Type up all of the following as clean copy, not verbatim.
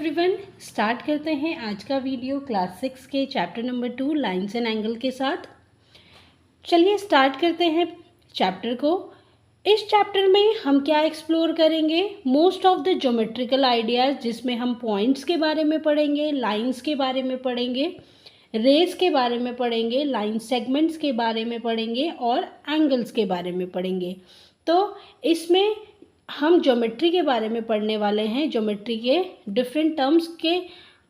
Everyone, start करते हैं आज का वीडियो क्लास 6 के chapter number 2 lines and angle के साथ। चलिए स्टार्ट करते हैं चैप्टर को। इस चैप्टर में हम क्या एक्सप्लोर करेंगे? Most of the geometrical ideas, जिसमें हम पॉइंट्स के बारे में पढ़ेंगे, लाइंस के बारे में पढ़ेंगे, रेस के बारे में पढ़ेंगे, लाइन सेगमेंट्स के बारे में पढ़ेंगे और एंगल्स के बारे में पढ़ेंगे। तो इसमें हम ज्योमेट्री के बारे में पढ़ने वाले हैं। ज्योमेट्री के डिफरेंट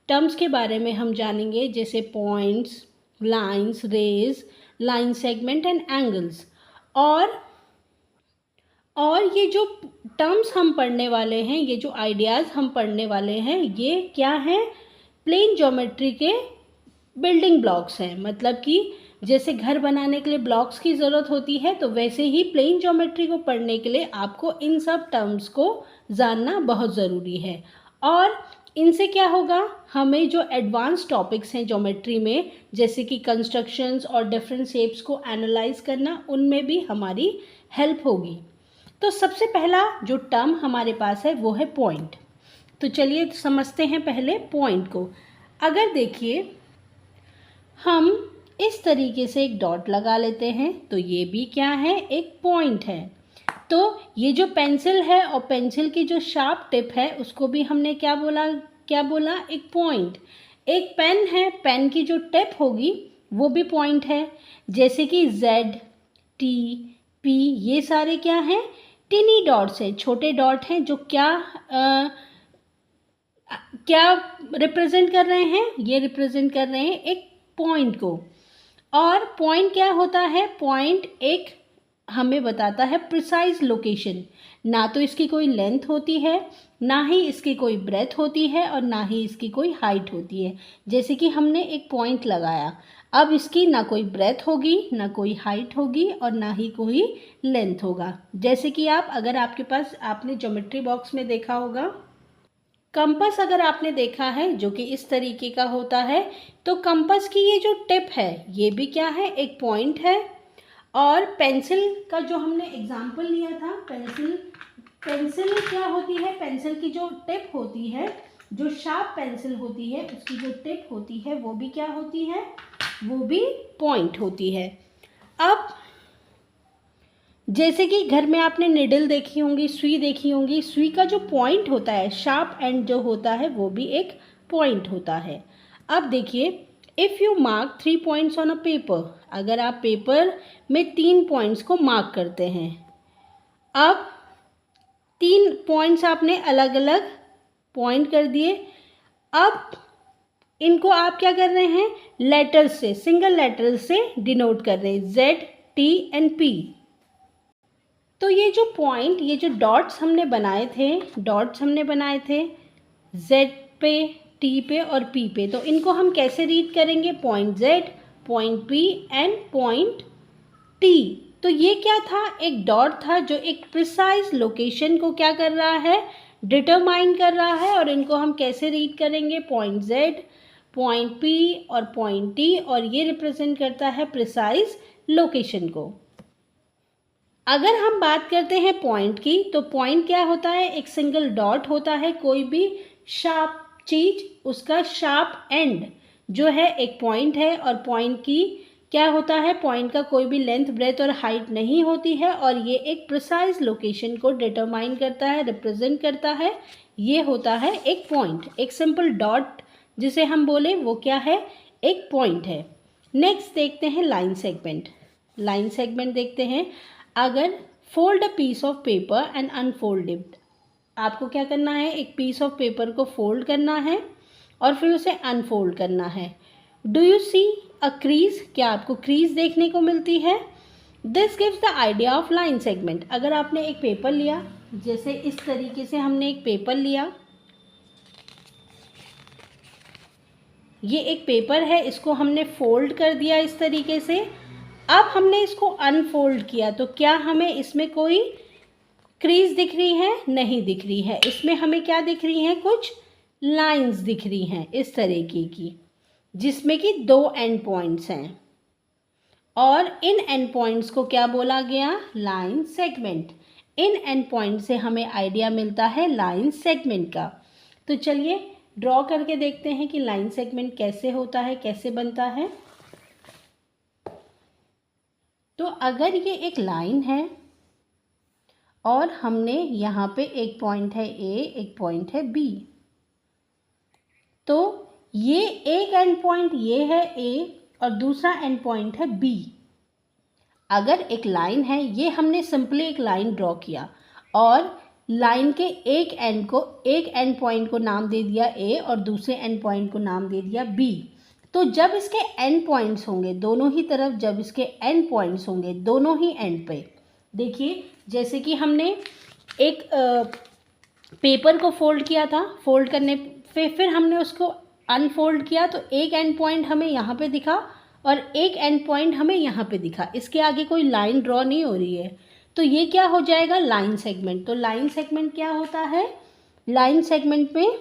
टर्म्स के बारे में हम जानेंगे, जैसे points, lines, rays, line segment and angles. और ये जो टर्म्स हम पढ़ने वाले हैं, ये जो आइडियाज़ हम पढ़ने वाले हैं, ये क्या हैं? प्लेन ज्योमेट्री के बिल्डिंग ब्लॉक्स हैं। मतलब कि जैसे घर बनाने के लिए ब्लॉक्स की ज़रूरत होती है, तो वैसे ही प्लेन ज्योमेट्री को पढ़ने के लिए आपको इन सब टर्म्स को जानना बहुत ज़रूरी है। और इनसे क्या होगा, हमें जो एडवांस टॉपिक्स हैं ज्योमेट्री में, जैसे कि कंस्ट्रक्शंस और डिफरेंट शेप्स को एनालाइज करना, उनमें भी हमारी हेल्प होगी। तो सबसे पहला जो टर्म हमारे पास है वो है पॉइंट। तो चलिए समझते हैं पहले पॉइंट को। अगर देखिए, हम इस तरीके से एक डॉट लगा लेते हैं, तो ये भी क्या है? एक पॉइंट है। तो ये जो पेंसिल है और पेंसिल की जो शार्प टिप है, उसको भी हमने क्या बोला? एक पॉइंट। एक पेन है, पेन की जो टिप होगी वो भी पॉइंट है। जैसे कि Z, T, P, ये सारे क्या हैं? टिनी डॉट्स हैं, छोटे डॉट हैं, जो क्या रिप्रेजेंट कर रहे हैं? ये रिप्रेजेंट कर रहे हैं एक पॉइंट को। और पॉइंट क्या होता है? पॉइंट एक हमें बताता है प्रिसाइज लोकेशन। ना तो इसकी कोई लेंथ होती है, ना ही इसकी कोई ब्रेथ होती है, और ना ही इसकी कोई हाइट होती है। जैसे कि हमने एक पॉइंट लगाया, अब इसकी ना कोई ब्रेथ होगी, ना कोई हाइट होगी, और ना ही कोई लेंथ होगा। जैसे कि अगर आपके पास, आपने ज्योमेट्री बॉक्स में देखा होगा कंपास, अगर आपने देखा है, जो कि इस तरीके का होता है, तो कंपास की ये जो टिप है, ये भी क्या है? एक पॉइंट है। और पेंसिल का जो हमने एग्जाम्पल लिया था, पेंसिल क्या होती है? पेंसिल की जो टिप होती है, जो शार्प पेंसिल होती है, उसकी जो टिप होती है, वो भी क्या होती है? वो भी पॉइंट होती है। अब जैसे कि घर में आपने निडल देखी होंगी, सुई देखी होंगी, सुई का जो पॉइंट होता है, शार्प एंड जो होता है, वो भी एक पॉइंट होता है। अब देखिए, if you mark 3 points on a paper, अगर आप पेपर में 3 पॉइंट्स को मार्क करते हैं, अब 3 पॉइंट्स आपने अलग अलग पॉइंट कर दिए। अब इनको आप क्या कर रहे हैं? लेटर्स से, सिंगल लेटर्स से डिनोट कर रहे हैं, Z, T एंड P। तो ये जो पॉइंट, ये जो डॉट्स हमने बनाए थे Z पे, T पे और P पे, तो इनको हम कैसे रीड करेंगे? Point Z, point P and point T। तो ये क्या था? एक डॉट था जो एक प्रिसाइज लोकेशन को क्या कर रहा है? डिटरमाइन कर रहा है। और इनको हम कैसे रीड करेंगे? पॉइंट Z, पॉइंट P और पॉइंट T, और ये रिप्रेजेंट करता है प्रिसाइज लोकेशन को। अगर हम बात करते हैं पॉइंट की, तो पॉइंट क्या होता है? एक सिंगल डॉट होता है। कोई भी शार्प चीज, उसका शार्प एंड जो है एक पॉइंट है। और पॉइंट की क्या होता है? पॉइंट का कोई भी लेंथ, ब्रेथ और हाइट नहीं होती है, और ये एक प्रिसाइज लोकेशन को डिटरमाइन करता है, रिप्रेजेंट करता है। ये होता है एक पॉइंट। एक सिंपल डॉट जिसे हम बोले, वो क्या है? एक पॉइंट है। नेक्स्ट देखते हैं लाइन सेगमेंट। लाइन सेगमेंट देखते हैं। अगर fold a piece of paper and unfold it, आपको क्या करना है? एक पीस ऑफ पेपर को फोल्ड करना है और फिर उसे अनफोल्ड करना है। Do you see a crease? क्या आपको क्रीज देखने को मिलती है? This gives the idea of line segment. अगर आपने एक पेपर लिया, जैसे इस तरीके से हमने एक पेपर लिया, ये एक पेपर है, इसको हमने फोल्ड कर दिया इस तरीके से। अब हमने इसको अनफोल्ड किया, तो क्या हमें इसमें कोई क्रीज दिख रही है? नहीं दिख रही है। इसमें हमें क्या दिख रही हैं? कुछ लाइंस दिख रही हैं इस तरीके की, जिसमें कि 2 एंड पॉइंट्स हैं। और इन एंड पॉइंट्स को क्या बोला गया? Line segment. In and point से हमें आइडिया मिलता है लाइन सेगमेंट का। तो चलिए ड्रॉ करके देखते हैं कि लाइन सेगमेंट कैसे होता है, कैसे बनता है। तो अगर ये एक लाइन है और हमने यहाँ पे एक पॉइंट है ए, एक पॉइंट है बी, तो ये एक एंड पॉइंट ये है ए और दूसरा एंड पॉइंट है बी। अगर एक लाइन है, ये हमने सिंपली एक लाइन ड्रॉ किया और लाइन के एक एंड पॉइंट को नाम दे दिया ए और दूसरे एंड पॉइंट को नाम दे दिया बी। तो जब इसके एंड पॉइंट्स होंगे दोनों ही तरफ, जब इसके एंड पॉइंट्स होंगे दोनों ही एंड पे, देखिए जैसे कि हमने एक पेपर को फोल्ड किया था, फोल्ड करने पे फिर हमने उसको अनफोल्ड किया तो एक एंड पॉइंट हमें यहाँ पे दिखा और एक एंड पॉइंट हमें यहाँ पे दिखा। इसके आगे कोई लाइन ड्रॉ नहीं हो रही है, तो ये क्या हो जाएगा, लाइन सेगमेंट। तो लाइन सेगमेंट क्या होता है, लाइन सेगमेंट में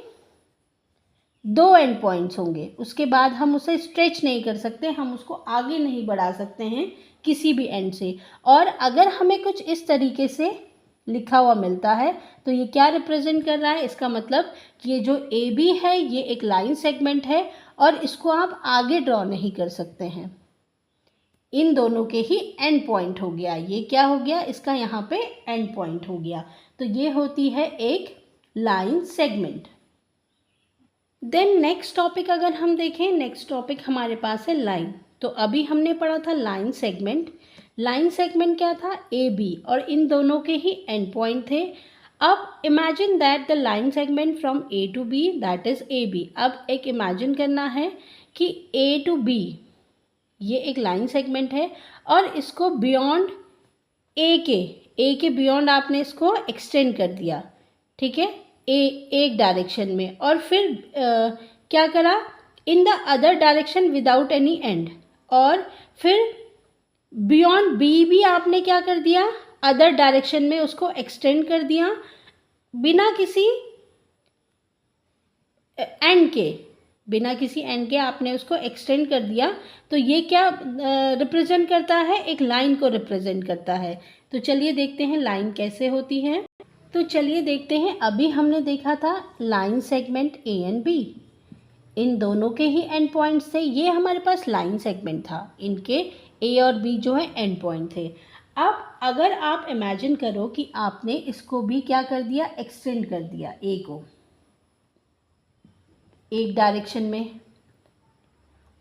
दो एंड पॉइंट्स होंगे, उसके बाद हम उसे स्ट्रेच नहीं कर सकते, हम उसको आगे नहीं बढ़ा सकते हैं किसी भी एंड से। और अगर हमें कुछ इस तरीके से लिखा हुआ मिलता है तो ये क्या रिप्रेजेंट कर रहा है, इसका मतलब कि ये जो ए बी है ये एक लाइन सेगमेंट है और इसको आप आगे ड्रॉ नहीं कर सकते हैं। इन दोनों के ही एंड पॉइंट हो गया, ये क्या हो गया, इसका यहाँ पे एंड पॉइंट हो गया। तो ये होती है एक line segment. Then next topic अगर हम देखें, नेक्स्ट टॉपिक हमारे पास है लाइन। तो अभी हमने पढ़ा था लाइन सेगमेंट। लाइन सेगमेंट क्या था, ए बी, और इन दोनों के ही एंड पॉइंट थे। अब imagine that the line segment from A to B, that is A B. अब एक इमेजिन करना है कि ए टू बी ये एक लाइन सेगमेंट है और इसको बियॉन्ड ए के बियॉन्ड आपने इसको एक्सटेंड कर दिया, ठीक है, एक डायरेक्शन में, और फिर क्या करा, in the other direction without any and, और फिर बियॉन्ड बी भी आपने क्या कर दिया, अदर डायरेक्शन में उसको एक्सटेंड कर दिया बिना किसी एंड के, आपने उसको एक्सटेंड कर दिया। तो ये क्या रिप्रेजेंट करता है, एक लाइन को रिप्रेजेंट करता है। तो चलिए देखते हैं लाइन कैसे होती है। तो चलिए देखते हैं, अभी हमने देखा था line segment A and B, इन दोनों के ही एंड पॉइंट्स थे, ये हमारे पास लाइन सेगमेंट था, इनके ए और बी जो है एंड पॉइंट थे। अब अगर आप इमेजिन करो कि आपने इसको भी क्या कर दिया, एक्सटेंड कर दिया ए को एक डायरेक्शन में,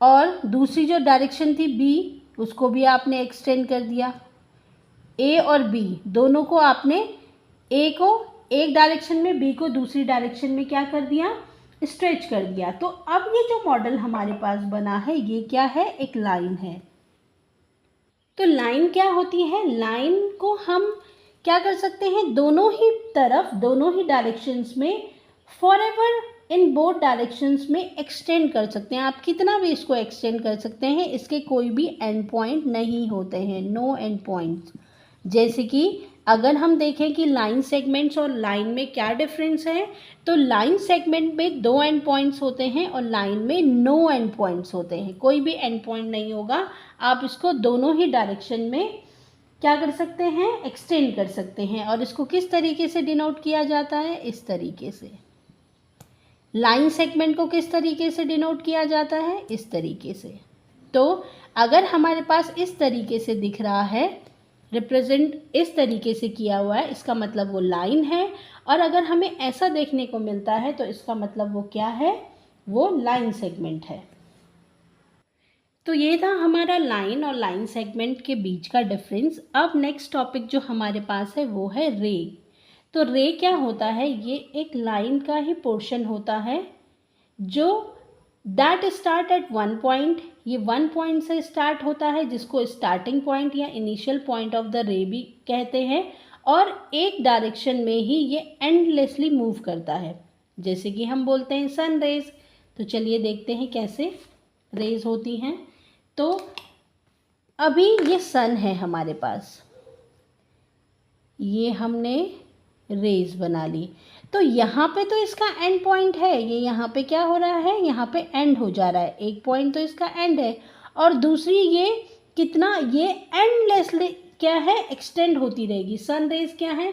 और दूसरी जो डायरेक्शन थी बी उसको भी आपने एक्सटेंड कर दिया। ए और बी दोनों को आपने, ए को एक डायरेक्शन में, बी को दूसरी डायरेक्शन में क्या कर दिया, स्ट्रेच कर दिया। तो अब ये जो मॉडल हमारे पास बना है ये क्या है, एक लाइन है। तो लाइन क्या होती है, लाइन को हम क्या कर सकते हैं, दोनों ही तरफ, दोनों ही डायरेक्शंस में, फॉरएवर इन बोथ डायरेक्शंस में एक्सटेंड कर सकते हैं। आप कितना भी इसको एक्सटेंड कर सकते हैं, इसके कोई भी एंड पॉइंट नहीं होते हैं, नो एंड पॉइंट्स। जैसे कि अगर हम देखें कि लाइन सेगमेंट्स और लाइन में क्या डिफरेंस है, तो लाइन सेगमेंट में दो एंड पॉइंट्स होते हैं और लाइन में नो एंड पॉइंट्स होते हैं, कोई भी एंड पॉइंट नहीं होगा। आप इसको दोनों ही डायरेक्शन में क्या कर सकते हैं, एक्सटेंड कर सकते हैं। और इसको किस तरीके से डिनोट किया जाता है, इस तरीके से। लाइन सेगमेंट को किस तरीके से डिनोट किया जाता है, इस तरीके से। तो अगर हमारे पास इस तरीके से दिख रहा है, रिप्रेजेंट इस तरीके से किया हुआ है, इसका मतलब वो लाइन है। और अगर हमें ऐसा देखने को मिलता है तो इसका मतलब वो क्या है, वो लाइन सेगमेंट है। तो ये था हमारा लाइन और लाइन सेगमेंट के बीच का डिफरेंस। अब नेक्स्ट टॉपिक जो हमारे पास है वो है रे। तो रे क्या होता है, ये एक लाइन का ही पोर्शन होता है जो that start at one point, ये वन पॉइंट से स्टार्ट होता है, जिसको स्टार्टिंग पॉइंट या इनिशियल पॉइंट ऑफ द रे भी कहते हैं, और एक डायरेक्शन में ही ये एंडलेसली मूव करता है, जैसे कि हम बोलते हैं सन रेज। तो चलिए देखते हैं कैसे रेज होती हैं। तो अभी ये सन है हमारे पास, ये हमने रेज बना ली। तो यहाँ पे तो इसका एंड पॉइंट है, ये यहाँ पे क्या हो रहा है, यहाँ पे एंड हो जा रहा है, एक पॉइंट तो इसका एंड है, और दूसरी ये कितना, ये एंडलेसली क्या है, एक्सटेंड होती रहेगी। सन रेज क्या है,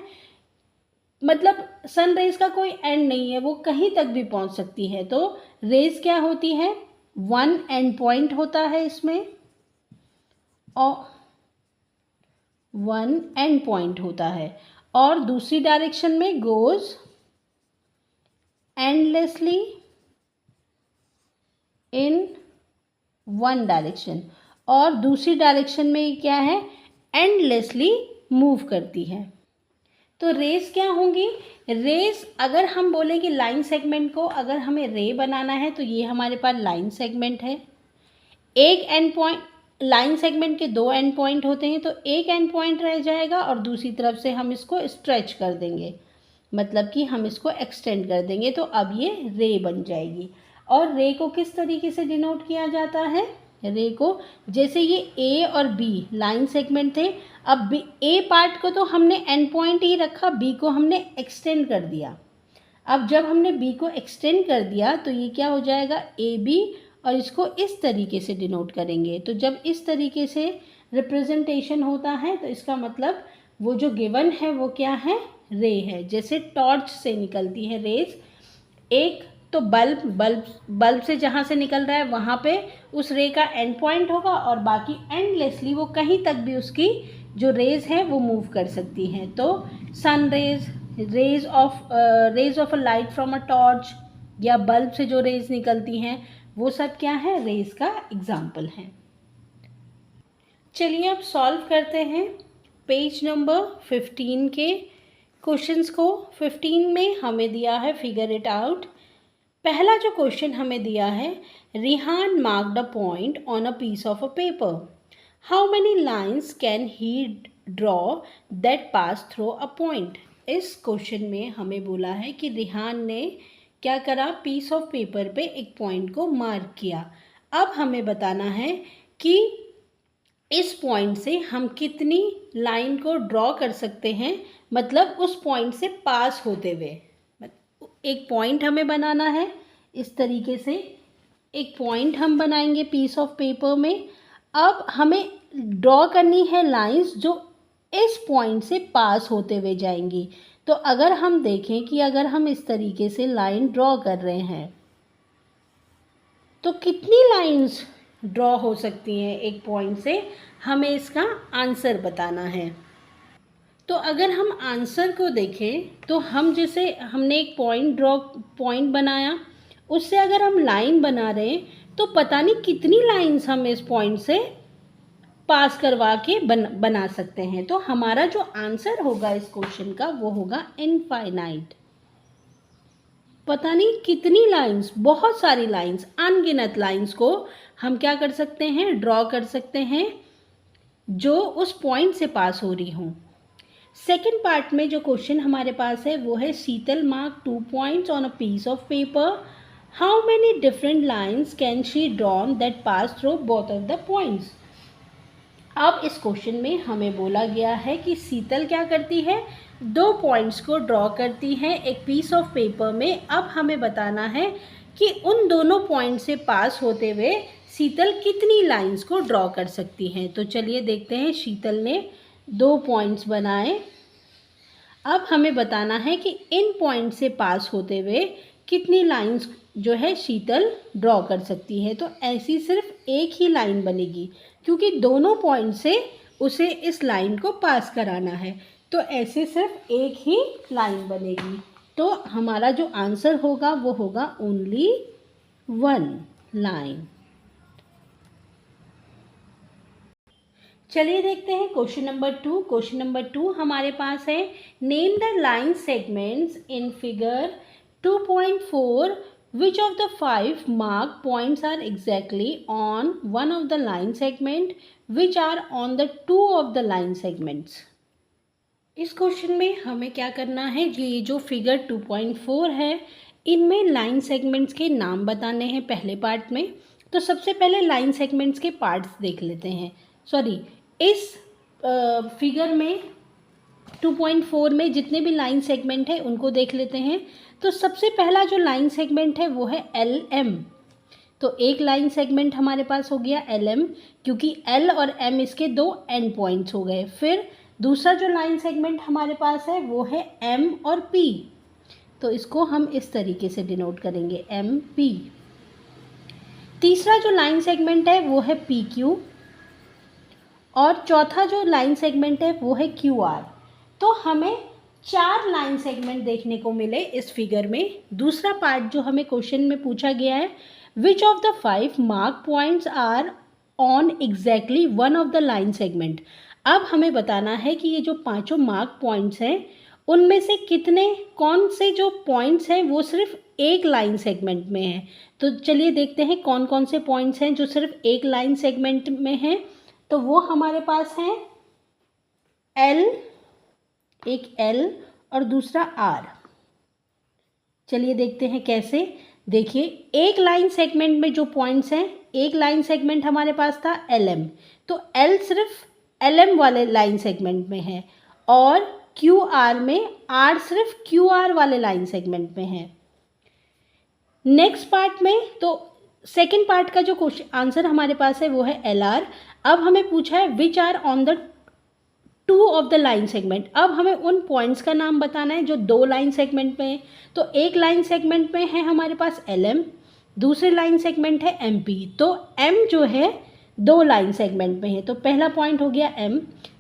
मतलब सन रेज का कोई एंड नहीं है, वो कहीं तक भी पहुंच सकती है। तो रेज क्या होती है, वन एंड पॉइंट होता है इसमें, और वन एंड पॉइंट होता है, और दूसरी डायरेक्शन में goes endlessly in one direction, और दूसरी डायरेक्शन में क्या है, एंडलेसली मूव करती है। तो रेस क्या होंगी, रेस अगर हम बोलें कि लाइन सेगमेंट को अगर हमें रे बनाना है तो ये हमारे पास लाइन सेगमेंट है। एक एंड पॉइंट, लाइन सेगमेंट के दो एंड पॉइंट होते हैं, तो एक एंड पॉइंट रह जाएगा और दूसरी तरफ से हम इसको स्ट्रेच कर देंगे, मतलब कि हम इसको एक्सटेंड कर देंगे, तो अब ये रे बन जाएगी। और रे को किस तरीके से डिनोट किया जाता है, रे को जैसे ये ए और बी लाइन सेगमेंट थे, अब बी ए पार्ट को तो हमने एंड पॉइंट ही रखा, बी को हमने एक्सटेंड कर दिया। अब जब हमने बी को एक्सटेंड कर दिया तो ये क्या हो जाएगा, ए बी, और इसको इस तरीके से डिनोट करेंगे। तो जब इस तरीके से रिप्रेजेंटेशन होता है तो इसका मतलब वो जो गिवन है वो क्या है, रे है। जैसे टॉर्च से निकलती है रेज, एक तो बल्ब से जहाँ से निकल रहा है वहाँ पे उस रे का एंड पॉइंट होगा, और बाकी एंडलेसली वो कहीं तक भी उसकी जो रेज है वो मूव कर सकती हैं। तो sun rays, rays of a light from a torch, या बल्ब से जो रेज निकलती हैं वो सब क्या है, रेज का एग्जाम्पल है। चलिए अब सॉल्व करते हैं पेज नंबर 15 के क्वेश्चंस को। 15 में हमें दिया है फिगर इट आउट। पहला जो क्वेश्चन हमें दिया है, Rihan marked a point on a piece of a paper, how many lines can he draw that pass through a point. इस क्वेश्चन में हमें बोला है कि रिहान ने क्या करा, पीस ऑफ पेपर पे एक पॉइंट को मार्क किया। अब हमें बताना है कि इस पॉइंट से हम कितनी लाइन को ड्रॉ कर सकते हैं, मतलब उस पॉइंट से पास होते हुए। एक पॉइंट हमें बनाना है, इस तरीके से एक पॉइंट हम बनाएंगे पीस ऑफ पेपर में। अब हमें ड्रॉ करनी है लाइंस जो इस पॉइंट से पास होते हुए जाएंगी। तो अगर हम देखें कि अगर हम इस तरीके से लाइन ड्रॉ कर रहे हैं तो कितनी लाइंस ड्रॉ हो सकती हैं एक पॉइंट से, हमें इसका आंसर बताना है। तो अगर हम आंसर को देखें तो हम जैसे हमने एक पॉइंट बनाया, उससे अगर हम लाइन बना रहे हैं तो पता नहीं कितनी लाइंस हम इस पॉइंट से पास करवा के बना सकते हैं। तो हमारा जो आंसर होगा इस क्वेश्चन का वो होगा इनफाइनाइट। पता नहीं कितनी लाइंस, बहुत सारी लाइंस, अनगिनत लाइंस को हम क्या कर सकते हैं, ड्रॉ कर सकते हैं जो उस पॉइंट से पास हो रही हों। सेकेंड पार्ट में जो क्वेश्चन हमारे पास है वो है, Sheetal mark 2 points on a piece of paper, how many different lines can she drawn that pass through both of the points. अब इस क्वेश्चन में हमें बोला गया है कि शीतल क्या करती है, 2 पॉइंट्स को ड्रॉ करती है एक पीस ऑफ पेपर में। अब हमें बताना है कि उन दोनों पॉइंट से पास होते हुए शीतल कितनी लाइंस को ड्रॉ कर सकती हैं। तो चलिए देखते हैं, शीतल ने 2 पॉइंट्स बनाए। अब हमें बताना है कि इन पॉइंट से पास होते हुए कितनी लाइंस जो है शीतल ड्रॉ कर सकती है। तो ऐसी सिर्फ एक ही लाइन बनेगी, क्योंकि दोनों पॉइंट से उसे इस लाइन को पास कराना है, तो ऐसे सिर्फ एक ही लाइन बनेगी। तो हमारा जो आंसर होगा वो होगा ओनली 1 लाइन। चलिए देखते हैं क्वेश्चन नंबर 2। क्वेश्चन नंबर 2 हमारे पास है, name the line segments in figure 2.4 which of the 5 marked points are exactly on one of the line segment which are on the 2 of the line segments। इस question में हमें क्या करना है, ये जो फिगर 2.4 है इनमें लाइन सेगमेंट्स के नाम बताने हैं पहले पार्ट में। तो सबसे पहले लाइन सेगमेंट्स के पार्ट्स देख लेते हैं। सॉरी, इस फिगर में 2.4 में जितने भी लाइन सेगमेंट है उनको देख लेते हैं। तो सबसे पहला जो लाइन सेगमेंट है वो है LM। तो एक लाइन सेगमेंट हमारे पास हो गया LM, क्योंकि L और M इसके 2 एंड पॉइंट्स हो गए। फिर दूसरा जो लाइन सेगमेंट हमारे पास है वो है एम और पी, तो इसको हम इस तरीके से डिनोट करेंगे एम पी। तीसरा जो लाइन सेगमेंट है वो है पी क्यू, और चौथा जो लाइन सेगमेंट है वो है क्यू आर। तो हमें 4 लाइन सेगमेंट देखने को मिले इस फिगर में। दूसरा पार्ट जो हमें क्वेश्चन में पूछा गया है, which of the 5 mark points are on exactly one of the line segment. अब हमें बताना है कि ये जो पांचों मार्क पॉइंट्स हैं उनमें से कितने, कौन से जो पॉइंट्स हैं वो सिर्फ एक लाइन सेगमेंट में हैं। तो चलिए देखते हैं कौन कौन से पॉइंट्स हैं जो सिर्फ एक लाइन सेगमेंट में हैं। तो वो हमारे पास हैं एल, एक एल और दूसरा आर। चलिए देखते हैं कैसे। देखिए एक लाइन सेगमेंट में जो पॉइंट्स हैं, एक लाइन सेगमेंट हमारे पास था एल एम, तो एल सिर्फ एल एम वाले लाइन सेगमेंट में है, और क्यू आर में आर सिर्फ क्यू आर वाले लाइन सेगमेंट में है। नेक्स्ट पार्ट में तो सेकेंड पार्ट का जो क्वेश्चन आंसर हमारे पास है वो है एल आर। अब हमें पूछा है which are on the 2 of the line segment. अब हमें उन पॉइंट्स का नाम बताना है जो 2 लाइन सेगमेंट में है। तो एक लाइन सेगमेंट में है हमारे पास एल एम, दूसरे लाइन सेगमेंट है एम पी। तो एम जो है 2 लाइन सेगमेंट में है, तो पहला पॉइंट हो गया एम,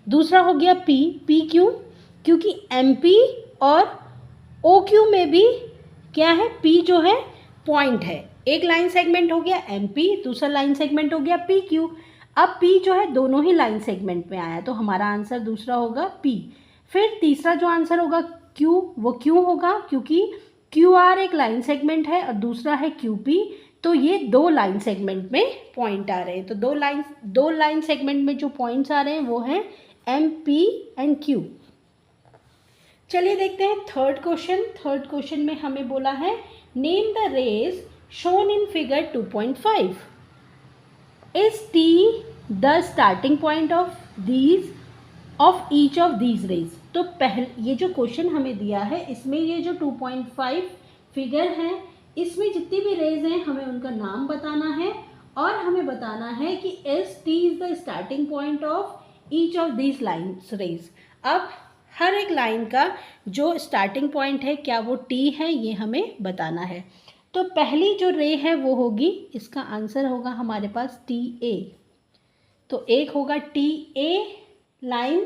दूसरा हो गया पी। पी क्यों? क्योंकि एम पी और ओ क्यू में भी क्या है, पी जो है पॉइंट है। एक लाइन सेगमेंट हो गया एम पी, दूसरा लाइन सेगमेंट हो गया पी क्यू। अब पी जो है दोनों ही लाइन सेगमेंट में आया, तो हमारा आंसर दूसरा होगा पी। फिर तीसरा जो आंसर होगा क्यू, वो क्यों होगा? क्योंकि क्यू आर एक लाइन सेगमेंट है और दूसरा है क्यू पी, तो ये 2 लाइन सेगमेंट में पॉइंट आ रहे हैं। तो दो लाइन सेगमेंट में जो पॉइंट्स आ रहे हैं वो हैं एम पी एंड क्यू। चलिए देखते हैं थर्ड क्वेश्चन। थर्ड क्वेश्चन में हमें बोला है name the rays shown in figure 2.5। Is T the starting point of each of these rays? तो ये जो क्वेश्चन हमें दिया है इसमें ये जो 2.5 फिगर है इसमें जितनी भी रेज हैं हमें उनका नाम बताना है, और हमें बताना है कि is T is the starting point of each of these lines rays। अब हर एक लाइन का जो स्टार्टिंग पॉइंट है क्या वो T है, ये हमें बताना है। तो पहली जो रे है वो होगी, इसका आंसर होगा हमारे पास टी ए। तो एक होगा T A line,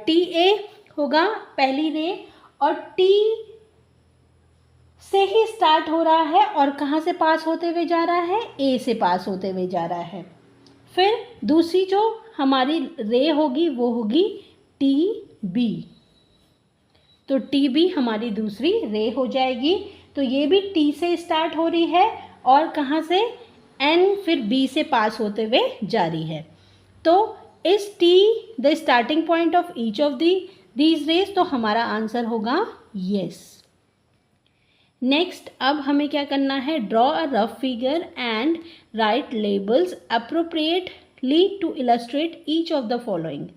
T A होगा पहली रे, और टी से ही स्टार्ट हो रहा है और कहाँ से पास होते हुए जा रहा है, ए से पास होते हुए जा रहा है। फिर दूसरी जो हमारी रे होगी वो होगी टी बी, तो टी बी हमारी दूसरी रे हो जाएगी। तो ये भी टी से स्टार्ट हो रही है और कहाँ से, एन, फिर बी से पास होते हुए जा रही है। तो is T the starting point of each of these raise, तो हमारा आंसर होगा यस। नेक्स्ट अब हमें क्या करना है, draw a rough figure and write labels appropriately to illustrate each of the following.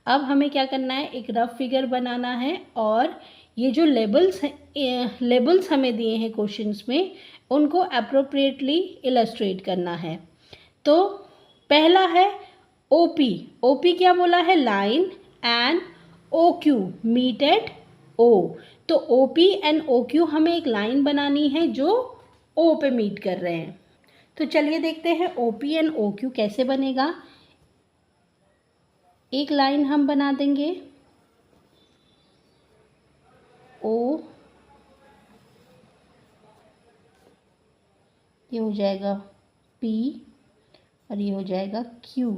अब हमें क्या करना है, एक रफ फिगर बनाना है और ये जो लेबल्स हमें दिए हैं क्वेश्चंस में उनको अप्रोप्रिएटली इलस्ट्रेट करना है। तो पहला है ओपी। ओपी क्या बोला है, line and O Q meet at O. तो ओपी एंड ओ क्यू हमें एक लाइन बनानी है जो ओ पे मीट कर रहे हैं। तो चलिए देखते हैं ओपी एंड ओ क्यू कैसे बनेगा। एक लाइन हम बना देंगे ओ, ये हो जाएगा पी और ये हो जाएगा क्यू।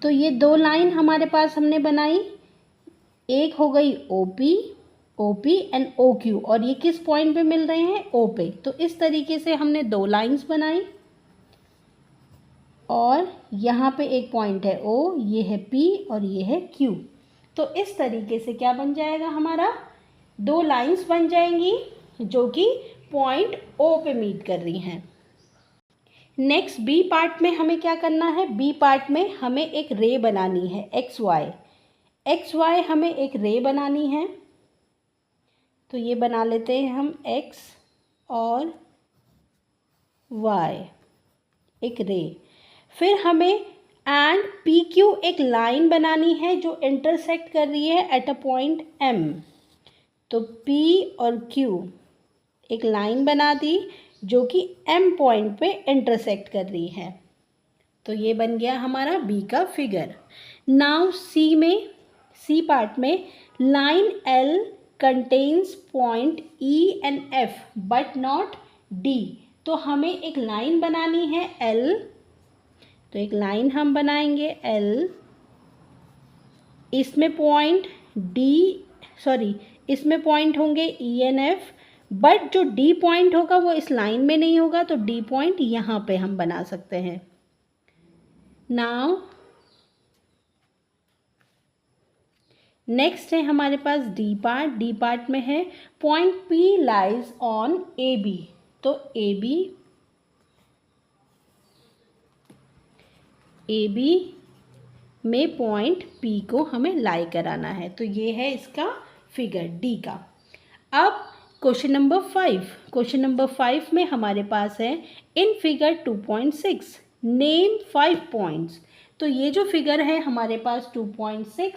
तो ये 2 लाइन हमारे पास हमने बनाई, एक हो गई ओपी एंड ओ क्यू, और ये किस पॉइंट पे मिल रहे हैं, ओ पे। तो इस तरीके से हमने 2 लाइंस बनाई और यहाँ पे एक पॉइंट है ओ, ये है पी और ये है क्यू। तो इस तरीके से क्या बन जाएगा, हमारा 2 लाइंस बन जाएंगी जो कि पॉइंट ओ पे मीट कर रही हैं। नेक्स्ट बी पार्ट में हमें क्या करना है, बी पार्ट में हमें एक रे बनानी है एक्स वाई हमें एक रे बनानी है। तो ये बना लेते हैं हम एक्स और वाई, एक रे। फिर हमें एंड पी क्यू एक लाइन बनानी है जो इंटरसेक्ट कर रही है एट अ पॉइंट एम। तो पी और क्यू एक लाइन बना दी जो कि एम पॉइंट पे इंटरसेक्ट कर रही है। तो ये बन गया हमारा बी का फिगर। नाउ सी पार्ट में line L contains point E and F but not D. तो हमें एक लाइन बनानी है एल, तो एक लाइन हम बनाएंगे एल, इसमें पॉइंट इसमें पॉइंट होंगे ई एन एफ, बट जो डी पॉइंट होगा वो इस लाइन में नहीं होगा, तो डी पॉइंट यहाँ पे हम बना सकते हैं। नाउ नेक्स्ट है हमारे पास डी पार्ट। डी पार्ट में है point P lies on A B. तो ए बी में पॉइंट पी को हमें लाई कराना है। तो ये है इसका फिगर डी का। अब क्वेश्चन नंबर 5 में हमारे पास है इन फिगर 2.6 नेम 5 पॉइंट्स। तो ये जो फिगर है हमारे पास 2.6,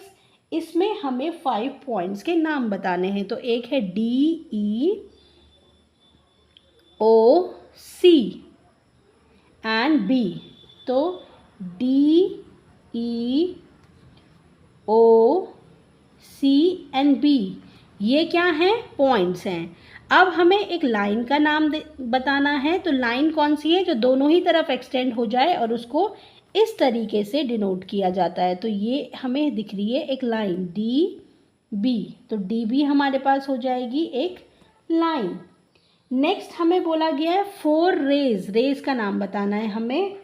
इसमें हमें 5 पॉइंट्स के नाम बताने हैं। तो एक है D E O C and B. तो D E O C and B ये क्या हैं? पॉइंट्स हैं। अब हमें एक लाइन का नाम बताना है। तो लाइन कौन सी है? जो दोनों ही तरफ एक्सटेंड हो जाए और उसको इस तरीके से डिनोट किया जाता है। तो ये हमें दिख रही है एक लाइन डी बी। तो डी बी हमारे पास हो जाएगी एक लाइन। नेक्स्ट हमें बोला गया है 4 रेज का नाम बताना है हमें।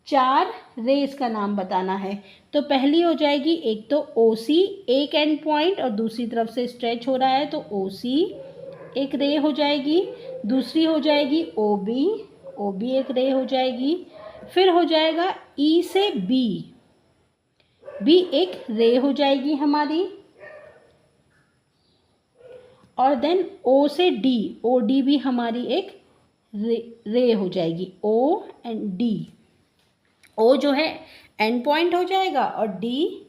4 रेज का नाम बताना है। तो पहली हो जाएगी एक तो ओ सी, एक एंड पॉइंट और दूसरी तरफ से स्ट्रेच हो रहा है, तो ओ सी एक रे हो जाएगी। दूसरी हो जाएगी ओ बी एक रे हो जाएगी। फिर हो जाएगा ई से बी एक रे हो जाएगी हमारी। और देन ओ से डी भी हमारी एक रे हो जाएगी। ओ एंड डी, ओ जो है एंड पॉइंट हो जाएगा और डी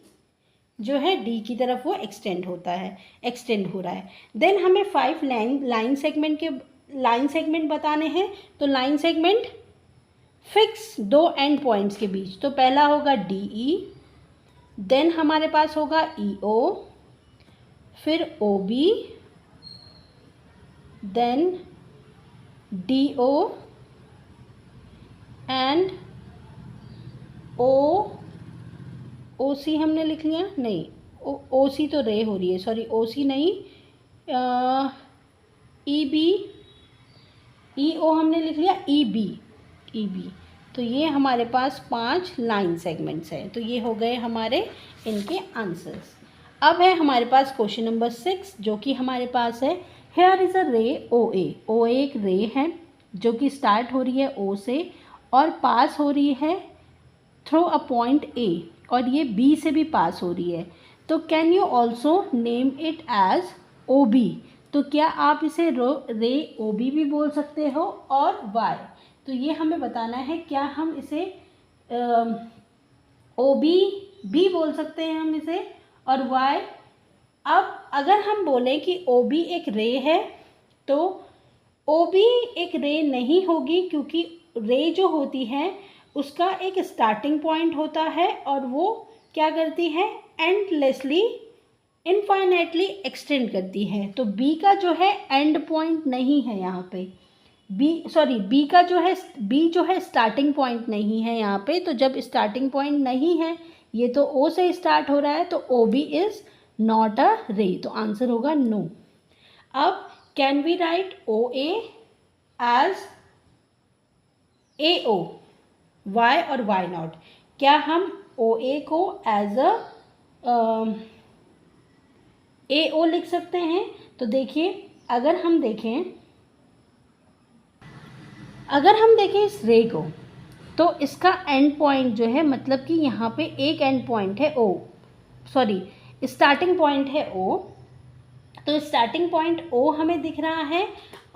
जो है डी की तरफ वो एक्सटेंड हो रहा है। देन हमें 5 लाइन सेगमेंट बताने हैं। तो line segment fix 2 and points के बीच। तो पहला होगा डी ई, देन हमारे पास होगा ई ओ, फिर O B, then D O and O C हमने लिख लिया, नहीं ओ सी तो रे हो रही है, सॉरी ओ सी नहीं, ई ओ हमने लिख लिया ई बी। तो ये हमारे पास 5 लाइन सेगमेंट्स हैं। तो ये हो गए हमारे इनके आंसर्स। अब है हमारे पास क्वेश्चन नंबर 6 जो कि हमारे पास है हेयर इज़ अ रे ओ ए एक रे है जो कि स्टार्ट हो रही है ओ से और पास हो रही है थ्रू अ पॉइंट ए, और ये बी से भी पास हो रही है। तो can you also name it as O B. तो क्या आप इसे रे ओ बी भी बोल सकते हो और वाई। तो ये हमें बताना है क्या हम इसे ओ बी भी बोल सकते हैं हम इसे, और वाई। अब अगर हम बोलें कि ओ बी एक रे है तो ओ बी एक रे नहीं होगी, क्योंकि रे जो होती है उसका एक स्टार्टिंग पॉइंट होता है और वो क्या करती है, एंडलेसली इनफाइनाइटली एक्सटेंड करती है। तो बी का जो है एंड पॉइंट नहीं है यहाँ पे, बी जो है स्टार्टिंग पॉइंट नहीं है यहाँ पे। तो जब स्टार्टिंग पॉइंट नहीं है, ये तो ओ से स्टार्ट हो रहा है, तो O B is not a ray. तो आंसर होगा नो। अब can we write O A as A O, why और वाई नॉट। क्या हम ओ ए को एज ए ओ लिख सकते हैं? तो देखिए अगर हम देखें इस रे को, तो इसका एंड पॉइंट जो है, मतलब कि यहाँ पे एक एंड पॉइंट है स्टार्टिंग पॉइंट है ओ। तो स्टार्टिंग पॉइंट ओ हमें दिख रहा है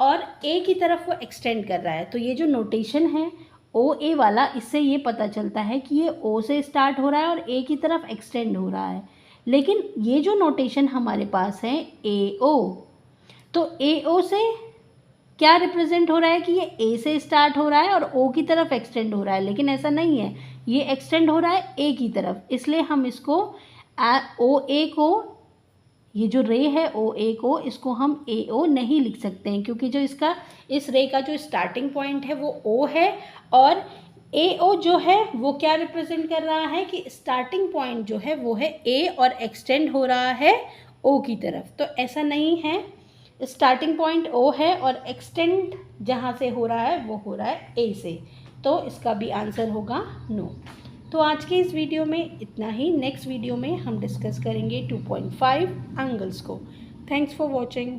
और ए की तरफ वो एक्सटेंड कर रहा है। तो ये जो नोटेशन है ओ ए वाला, इससे ये पता चलता है कि ये ओ से स्टार्ट हो रहा है और ए की तरफ एक्सटेंड हो रहा है। लेकिन ये जो नोटेशन हमारे पास है ए ओ, तो ए ओ से क्या रिप्रेजेंट हो रहा है कि ये ए से स्टार्ट हो रहा है और ओ की तरफ एक्सटेंड हो रहा है, लेकिन ऐसा नहीं है, ये एक्सटेंड हो रहा है ए की तरफ, इसलिए हम इसको ओ ए को, ये जो रे है ओ ए को, इसको हम ए ओ नहीं लिख सकते हैं, क्योंकि जो इसका इस रे का जो स्टार्टिंग पॉइंट है वो ओ है, और ए ओ जो है वो क्या रिप्रेजेंट कर रहा है कि स्टार्टिंग पॉइंट जो है वो है ए और एक्सटेंड हो रहा है ओ की तरफ। तो ऐसा नहीं है, स्टार्टिंग पॉइंट ओ है और एक्सटेंड जहाँ से हो रहा है वो हो रहा है ए से, तो इसका भी आंसर होगा नो। तो आज के इस वीडियो में इतना ही। नेक्स्ट वीडियो में हम डिस्कस करेंगे 2.5 एंगल्स को। Thanks for watching.